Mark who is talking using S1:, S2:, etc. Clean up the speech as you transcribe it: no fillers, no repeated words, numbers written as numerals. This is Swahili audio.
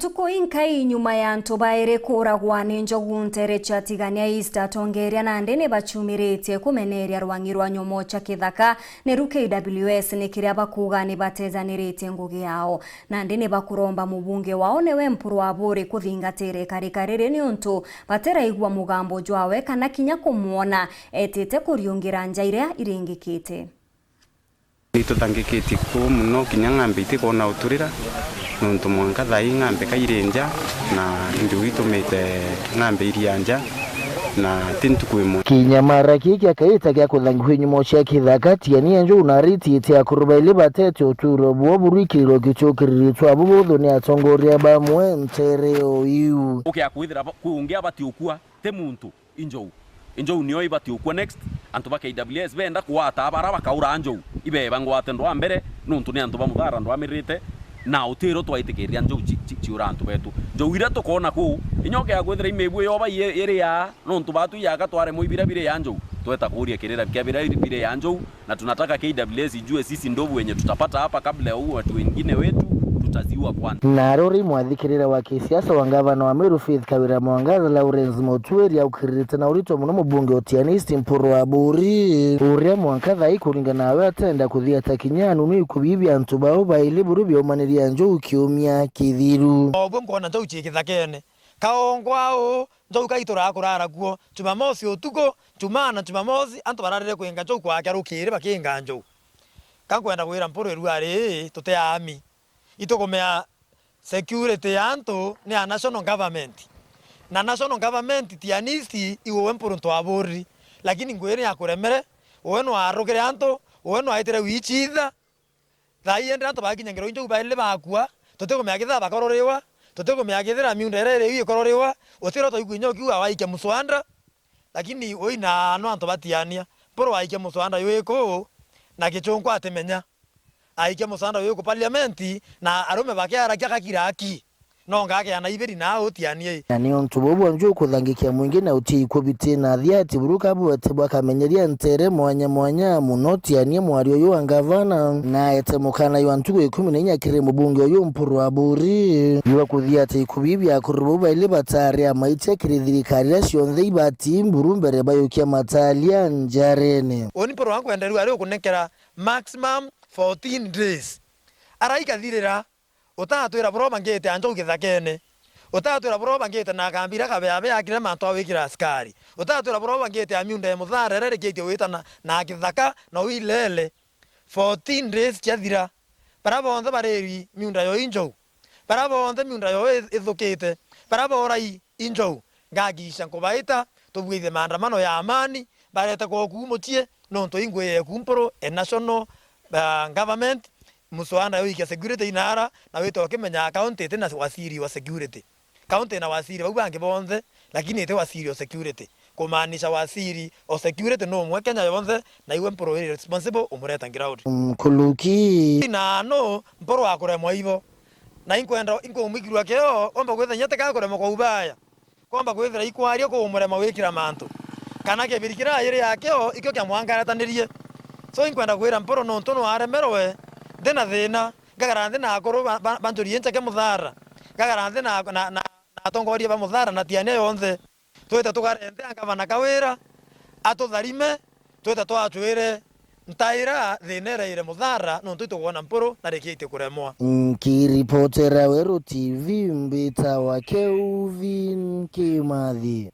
S1: Tuko inkai nyuma ya antu baire kuragwa ni njogu ntere chatigania East atongeria na ndene bachumirite kumeneria rwangi rwa nyomo cha kithaka ne KWS ni kiria bakuga ni batezanirite ngugi yao na ndene bakuromba mubunge wao newe mpuru wa bure kuthingatire karikarire ni untu batera igwa mugambo jwawe kana kinya kumuona etete kuriungira njaire iringikite
S2: tutangikiti ku muno kinya ngambe itikona uturira nuntu mwanka thai ngambe kairenja na ndu itumite ngambe irianja na tintu kwimo
S3: kinyamara kiki akaita kya kuthanguhi nyumo cia kithaka tiania nju unariti tia kurubaile batete uturo bwo burikiro gichokiriritwa bubuthu ni atongoria bamwe ntereo iu
S4: ukia kwithira kuungia bati ukua te muntu injou niyo ibati ukua next antu ba KWS benda kwata bara bakaura njou ibeba ngwate ndo mbere nuntu ni antu bamuthara ndo amirite na utiro twaitikiria njou ciura antu betu njou ira tukona ku inyoke ya kwithira imebu yoba iri ya nuntu batu yaga tware muibira bire ya njou tweta kuria kirira kia bire ya njou na tunataka KWS ijue sisi ndovu wenye tutapata hapa kabla ya watu wengine wetu tutaziua kwanza.
S3: Narori mwathikirira wa kisiasa wa gavana wa Meru Faith Kawira Mwangaza Lawrence Motweri aukirite na urito muno mubunge otianisti mpuru wa buri uria mwankatha ikuringa nawe atenda kuthia takinyanu ni kubibya antu bao baile buru byomaniria njou kiumia kithiru
S5: obwo ngona njou cikithakene kaongwao njou kaitura kurara guo Jumamosi utuko Jumamosi antu bararire kuinga njou kwake rukire bakinga njou kankwenda gwira mpuru eruari tuteami itokomea security yanto ni a national government na national government tianisti iwe mpuru ntwaburi lakini ngwere ya kuremere weno arugire anto weno aitere wichitha thai ende anto bakinyangiro injo baile bakua totekomea kitha bakororewa totekomea kithira miunderere iye kororewa otiro to ikunyo kiwa waike muswanda lakini oina no anto batiania poro waike muswanda yoeko na kichonko atemenya aike musanda yuko parliamenti na arume bakiara kakiraki no ngake ana iberi na otianie
S3: na ni ontu bobo nju kuthangikia mwingine uti kubiti na thiati buruka bwete bwakamenyeria ntere mwanya munotianie mwario yo ngavana na etemukana yo antu 14 kire mubunge yo mpuru wa buri yuwa kuthiati ikubibya kurububa ile batari amaite kire thirikari cionthe ibati mburumbere bayokia matalia njarene
S5: oni mpuru wangu enderu ari kunekera maximum 14 days araika thirira utatwira broba ngete anjo githakene utatwira broba ngete na kambira kabe akire manto awikira askari utatwira broba ngete amiunda muthara rere ngete witana na githaka no wilele 14 days chathira parabo onde bareri miunda yo injo parabo onde miunda yo ithukite parabo orai injo ngagisha kubaita tubwithe maandamano ya amani bareta ko kumutie nonto ingwe kumporo national government muswanda yo ikia security inara na wito kimenya county tena wasiri wa security county na wasiri babange bonze lakini ite wasiri wa security kumaanisha wasiri o security no mwe Kenya bonze na iwe mporo responsible umureta ground
S3: kuluki
S5: na no mporo akuremwa ibo na inkwenda umigirwa keo omba gwetha nyate ka kuremwa kwa ubaya kwamba gwethira ikwario ko umurema wikira mantu kana ke birikira yire yakeo ikyo kya mwangarataniriye so inkwenda gwira mporo no ntono aremerwe dena thina ngagaranthe na akoro banjuri nchake muthara ngagaranthe na atongoria ba muthara na tiane yonthe twete tugarente angavana kawira atutharime twete twatwire ntaira thinereire muthara no twitugona mporo na rekite kuremwa
S3: kiripotera Weru TV mbita wa Kelvin Kimathi.